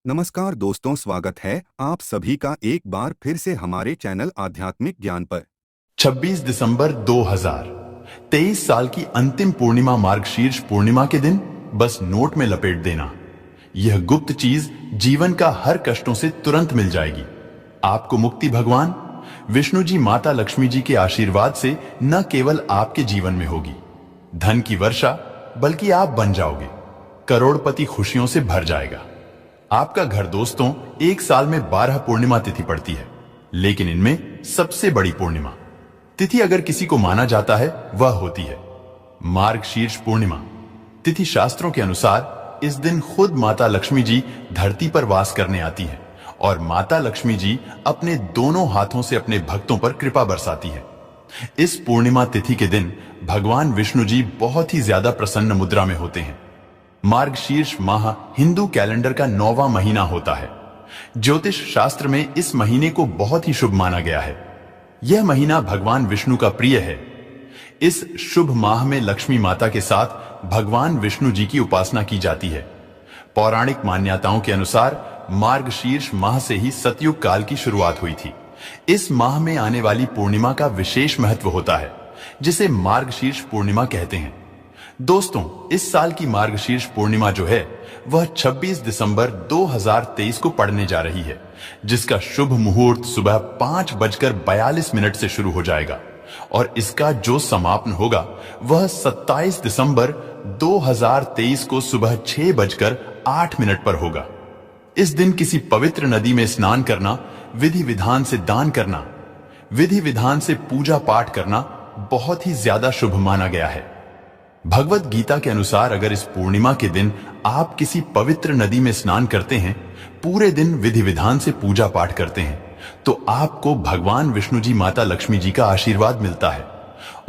नमस्कार दोस्तों, स्वागत है आप सभी का एक बार फिर से हमारे चैनल आध्यात्मिक ज्ञान पर। 26 दिसंबर 2023 साल की अंतिम पूर्णिमा मार्गशीर्ष पूर्णिमा के दिन बस नोट में लपेट देना। यह गुप्त चीज जीवन का हर कष्टों से तुरंत मिल जाएगी। आपको मुक्ति भगवान विष्णु जी माता लक्ष्मी जी के आशीर्वाद से न केवल आपके जीवन में होगी धन की वर्षा, बल्कि आप बन जाओगे करोड़पति। खुशियों से भर जाएगा आपका घर। दोस्तों, एक साल में 12 पूर्णिमा तिथि पड़ती है, लेकिन इनमें सबसे बड़ी पूर्णिमा तिथि अगर किसी को माना जाता है वह होती है मार्गशीर्ष पूर्णिमा तिथि। शास्त्रों के अनुसार इस दिन खुद माता लक्ष्मी जी धरती पर वास करने आती हैं और माता लक्ष्मी जी अपने दोनों हाथों से अपने भक्तों पर कृपा बरसाती है। इस पूर्णिमा तिथि के दिन भगवान विष्णु जी बहुत ही ज्यादा प्रसन्न मुद्रा में होते हैं। मार्गशीर्ष माह हिंदू कैलेंडर का 9वां महीना होता है। ज्योतिष शास्त्र में इस महीने को बहुत ही शुभ माना गया है। यह महीना भगवान विष्णु का प्रिय है। इस शुभ माह में लक्ष्मी माता के साथ भगवान विष्णु जी की उपासना की जाती है। पौराणिक मान्यताओं के अनुसार मार्गशीर्ष माह से ही सतयुग काल की शुरुआत हुई थी। इस माह में आने वाली पूर्णिमा का विशेष महत्व होता है, जिसे मार्गशीर्ष पूर्णिमा कहते हैं। दोस्तों, इस साल की मार्गशीर्ष पूर्णिमा जो है वह 26 दिसंबर 2023 को पड़ने जा रही है, जिसका शुभ मुहूर्त सुबह 5:42 से शुरू हो जाएगा और इसका जो समापन होगा वह 27 दिसंबर 2023 को सुबह 6:08 पर होगा। इस दिन किसी पवित्र नदी में स्नान करना, विधि विधान से दान करना, विधि विधान से पूजा पाठ करना बहुत ही ज्यादा शुभ माना गया है। भगवत गीता के अनुसार अगर इस पूर्णिमा के दिन आप किसी पवित्र नदी में स्नान करते हैं, पूरे दिन विधि विधान से पूजा पाठ करते हैं, तो आपको भगवान विष्णु जी माता लक्ष्मी जी का आशीर्वाद मिलता है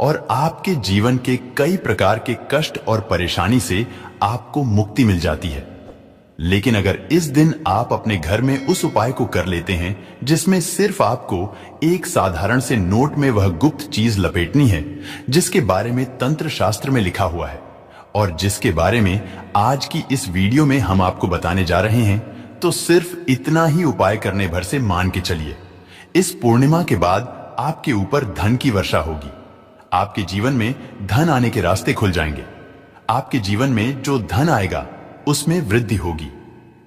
और आपके जीवन के कई प्रकार के कष्ट और परेशानी से आपको मुक्ति मिल जाती है। लेकिन अगर इस दिन आप अपने घर में उस उपाय को कर लेते हैं जिसमें सिर्फ आपको एक साधारण से नोट में वह गुप्त चीज लपेटनी है जिसके बारे में तंत्र शास्त्र में लिखा हुआ है और जिसके बारे में आज की इस वीडियो में हम आपको बताने जा रहे हैं, तो सिर्फ इतना ही उपाय करने भर से मान के चलिए, इस पूर्णिमा के बाद आपके ऊपर धन की वर्षा होगी। आपके जीवन में धन आने के रास्ते खुल जाएंगे। आपके जीवन में जो धन आएगा उसमें वृद्धि होगी।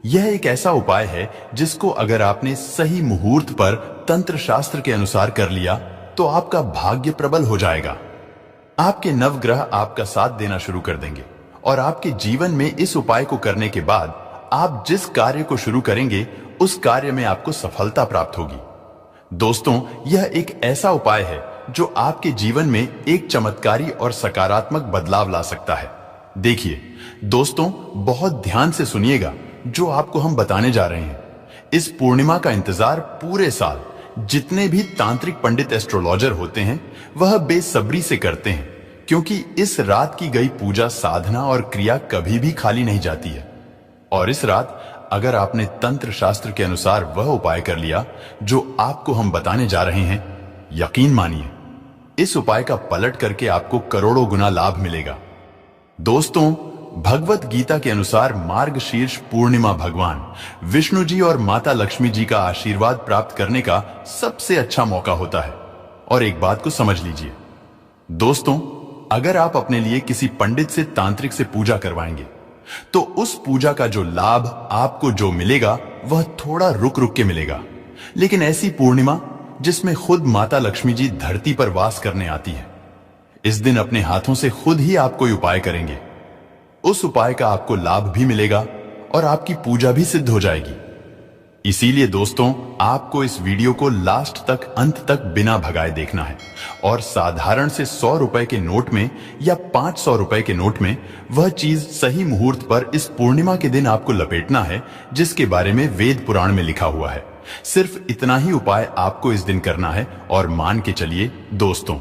यह एक ऐसा उपाय है जिसको अगर आपने सही मुहूर्त पर तंत्र शास्त्र के अनुसार कर लिया तो आपका भाग्य प्रबल हो जाएगा। आपके नवग्रह आपका साथ देना शुरू कर देंगे और आपके जीवन में इस उपाय को करने के बाद आप जिस कार्य को शुरू करेंगे उस कार्य में आपको सफलता प्राप्त होगी। दोस्तों, यह एक ऐसा उपाय है जो आपके जीवन में एक चमत्कारी और सकारात्मक बदलाव ला सकता है। देखिए दोस्तों, बहुत ध्यान से सुनिएगा जो आपको हम बताने जा रहे हैं। इस पूर्णिमा का इंतजार पूरे साल जितने भी तांत्रिक पंडित एस्ट्रोलॉजर होते हैं वह बेसब्री से करते हैं, क्योंकि इस रात की गई पूजा, साधना और क्रिया कभी भी खाली नहीं जाती है। और इस रात अगर आपने तंत्र शास्त्र के अनुसार वह उपाय कर लिया जो आपको हम बताने जा रहे हैं, यकीन मानिए इस उपाय का पलट करके आपको करोड़ों गुना लाभ मिलेगा। दोस्तों, भगवत गीता के अनुसार मार्गशीर्ष पूर्णिमा भगवान विष्णु जी और माता लक्ष्मी जी का आशीर्वाद प्राप्त करने का सबसे अच्छा मौका होता है। और एक बात को समझ लीजिए दोस्तों, अगर आप अपने लिए किसी पंडित से, तांत्रिक से पूजा करवाएंगे तो उस पूजा का जो लाभ आपको जो मिलेगा वह थोड़ा रुक रुक के मिलेगा। लेकिन ऐसी पूर्णिमा जिसमें खुद माता लक्ष्मी जी धरती पर वास करने आती है, इस दिन अपने हाथों से खुद ही आप कोई उपाय करेंगे, उस उपाय का आपको लाभ भी मिलेगा और आपकी पूजा भी सिद्ध हो जाएगी। इसीलिए दोस्तों, आपको इस वीडियो को लास्ट तक, अंत तक बिना भगाए देखना है और साधारण से 100 रुपए के नोट में या 500 रुपए के नोट में वह चीज सही मुहूर्त पर इस पूर्णिमा के दिन आपको लपेटना है जिसके बारे में वेद पुराण में लिखा हुआ है। सिर्फ इतना ही उपाय आपको इस दिन करना है और मान के चलिए दोस्तों,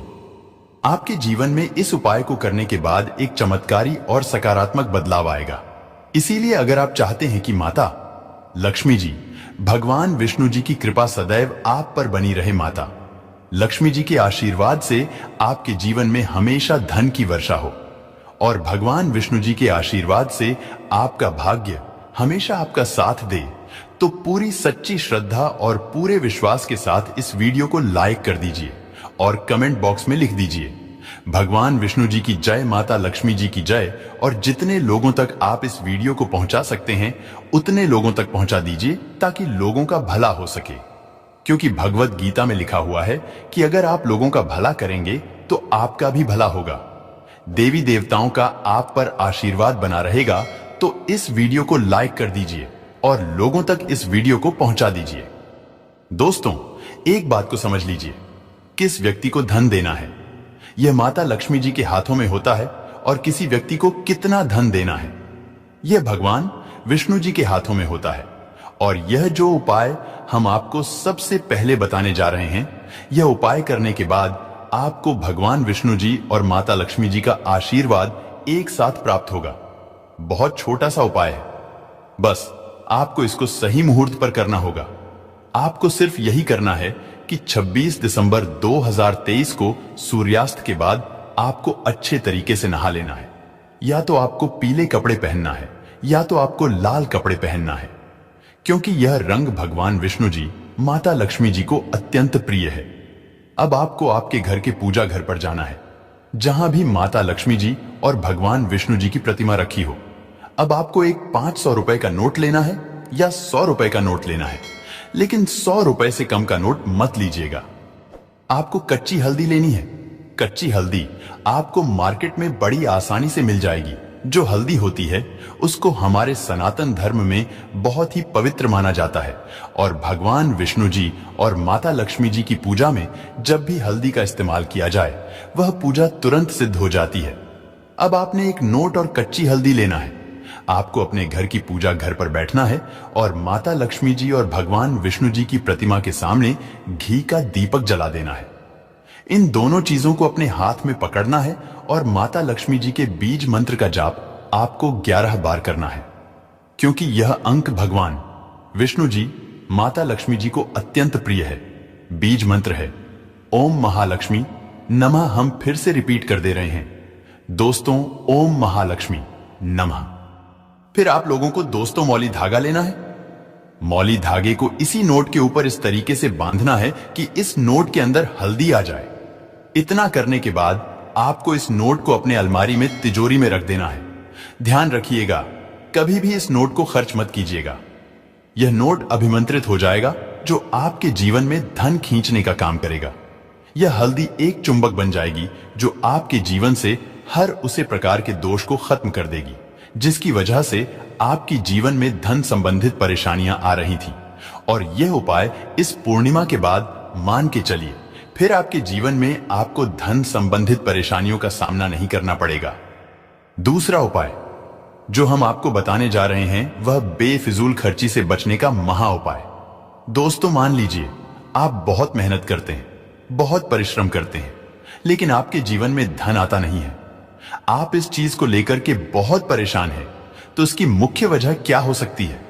आपके जीवन में इस उपाय को करने के बाद एक चमत्कारी और सकारात्मक बदलाव आएगा। इसीलिए अगर आप चाहते हैं कि माता लक्ष्मी जी, भगवान विष्णु जी की कृपा सदैव आप पर बनी रहे, माता लक्ष्मी जी के आशीर्वाद से आपके जीवन में हमेशा धन की वर्षा हो और भगवान विष्णु जी के आशीर्वाद से आपका भाग्य हमेशा आपका साथ दे, तो पूरी सच्ची श्रद्धा और पूरे विश्वास के साथ इस वीडियो को लाइक कर दीजिए और कमेंट बॉक्स में लिख दीजिए भगवान विष्णु जी की जय, माता लक्ष्मी जी की जय। और जितने लोगों तक आप इस वीडियो को पहुंचा सकते हैं उतने लोगों तक पहुंचा दीजिए ताकि लोगों का भला हो सके, क्योंकि भगवत गीता में लिखा हुआ है कि अगर आप लोगों का भला करेंगे तो आपका भी भला होगा। देवी देवताओं का आप पर आशीर्वाद बना रहेगा। तो इस वीडियो को लाइक कर दीजिए और लोगों तक इस वीडियो को पहुंचा दीजिए। दोस्तों, एक बात को समझ लीजिए, किस व्यक्ति को धन देना है यह माता लक्ष्मी जी के हाथों में होता है, और किसी व्यक्ति को कितना धन देना है यह भगवान विष्णु जी के हाथों में होता है। और यह जो उपाय हम आपको सबसे पहले बताने जा रहे हैं, यह उपाय करने के बाद आपको भगवान विष्णु जी और माता लक्ष्मी जी का आशीर्वाद एक साथ प्राप्त होगा। बहुत छोटा सा उपाय है, बस आपको इसको सही मुहूर्त पर करना होगा। आपको सिर्फ यही करना है कि 26 दिसंबर 2023 को सूर्यास्त के बाद आपको अच्छे तरीके से नहा लेना है। या तो आपको पीले कपड़े पहनना है या तो आपको लाल कपड़े पहनना है, क्योंकि यह रंग भगवान विष्णु जी, माता लक्ष्मी जी को अत्यंत प्रिय है। अब आपको आपके घर के पूजा घर पर जाना है, जहां भी माता लक्ष्मी जी और भगवान विष्णु जी की प्रतिमा रखी हो। अब आपको एक 500 रुपए का नोट लेना है या 100 रुपए का नोट लेना है, लेकिन 100 रुपए से कम का नोट मत लीजिएगा। आपको कच्ची हल्दी लेनी है। कच्ची हल्दी आपको मार्केट में बड़ी आसानी से मिल जाएगी। जो हल्दी होती है उसको हमारे सनातन धर्म में बहुत ही पवित्र माना जाता है, और भगवान विष्णु जी और माता लक्ष्मी जी की पूजा में जब भी हल्दी का इस्तेमाल किया जाए वह पूजा तुरंत सिद्ध हो जाती है। अब आपने एक नोट और कच्ची हल्दी लेना है। आपको अपने घर की पूजा घर पर बैठना है और माता लक्ष्मी जी और भगवान विष्णु जी की प्रतिमा के सामने घी का दीपक जला देना है। इन दोनों चीजों को अपने हाथ में पकड़ना है और माता लक्ष्मी जी के बीज मंत्र का जाप आपको 11 बार करना है, क्योंकि यह अंक भगवान विष्णु जी, माता लक्ष्मी जी को अत्यंत प्रिय है। बीज मंत्र है ओम महालक्ष्मी नमः। हम फिर से रिपीट कर दे रहे हैं दोस्तों, ओम महालक्ष्मी नमः। फिर आप लोगों को दोस्तों मौली धागा लेना है। मौली धागे को इसी नोट के ऊपर इस तरीके से बांधना है कि इस नोट के अंदर हल्दी आ जाए। इतना करने के बाद आपको इस नोट को अपने अलमारी में तिजोरी में रख देना है। ध्यान रखिएगा, कभी भी इस नोट को खर्च मत कीजिएगा। यह नोट अभिमंत्रित हो जाएगा, जो आपके जीवन में धन खींचने का काम करेगा। यह हल्दी एक चुंबक बन जाएगी जो आपके जीवन से हर उसे प्रकार के दोष को खत्म कर देगी, जिसकी वजह से आपकी जीवन में धन संबंधित परेशानियां आ रही थी। और यह उपाय इस पूर्णिमा के बाद मान के चलिए, फिर आपके जीवन में आपको धन संबंधित परेशानियों का सामना नहीं करना पड़ेगा। दूसरा उपाय जो हम आपको बताने जा रहे हैं वह बेफिजूल खर्ची से बचने का महा उपाय। दोस्तों, मान लीजिए आप बहुत मेहनत करते हैं, बहुत परिश्रम करते हैं, लेकिन आपके जीवन में धन आता नहीं है। आप इस चीज को लेकर के बहुत परेशान हैं, तो इसकी मुख्य वजह क्या हो सकती है?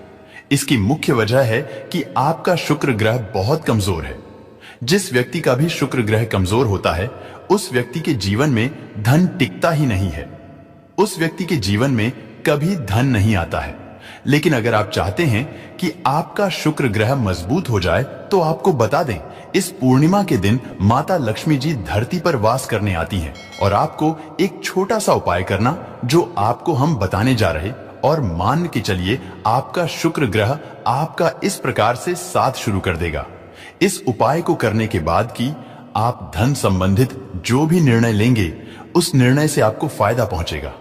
इसकी मुख्य वजह है कि आपका शुक्र ग्रह बहुत कमजोर है। जिस व्यक्ति का भी शुक्र ग्रह कमजोर होता है, उस व्यक्ति के जीवन में धन टिकता ही नहीं है। उस व्यक्ति के जीवन में कभी धन नहीं आता है। लेकिन अगर आप चाहते हैं कि आपका शुक्र ग्रह मजबूत हो जाए, तो आपको बता दें, इस पूर्णिमा के दिन माता लक्ष्मी जी धरती पर वास करने आती हैं, और आपको एक छोटा सा उपाय करना जो आपको हम बताने जा रहे, और मान के चलिए आपका शुक्र ग्रह आपका इस प्रकार से साथ शुरू कर देगा। इस उपाय को करने के बाद कि आप धन संबंधित जो भी निर्णय लेंगे, उस निर्णय से आपको फायदा पहुंचेगा।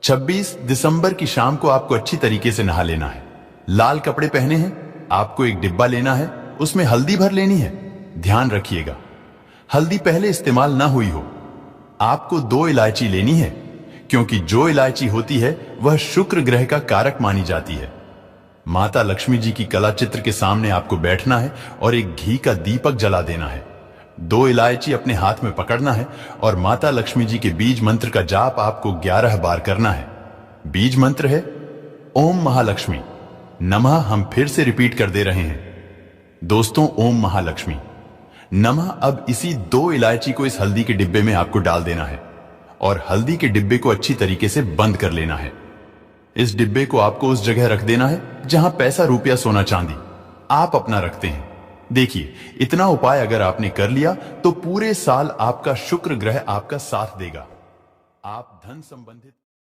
26 दिसंबर की शाम को आपको अच्छी तरीके से नहा लेना है। लाल कपड़े पहने हैं, आपको एक डिब्बा लेना है, उसमें हल्दी भर लेनी है। ध्यान रखिएगा, हल्दी पहले इस्तेमाल ना हुई हो। आपको 2 इलायची लेनी है, क्योंकि जो इलायची होती है वह शुक्र ग्रह का कारक मानी जाती है। माता लक्ष्मी जी की कला चित्र के सामने आपको बैठना है और एक घी का दीपक जला देना है। 2 इलायची अपने हाथ में पकड़ना है और माता लक्ष्मी जी के बीज मंत्र का जाप आपको 11 बार करना है। बीज मंत्र है ओम महालक्ष्मी नमः। हम फिर से रिपीट कर दे रहे हैं दोस्तों, ओम महालक्ष्मी नमः। अब इसी 2 इलायची को इस हल्दी के डिब्बे में आपको डाल देना है और हल्दी के डिब्बे को अच्छी तरीके से बंद कर लेना है। इस डिब्बे को आपको उस जगह रख देना है जहां पैसा, रुपया, सोना, चांदी आप अपना रखते हैं। देखिए, इतना उपाय अगर आपने कर लिया तो पूरे साल आपका शुक्र ग्रह आपका साथ देगा। आप धन संबंधित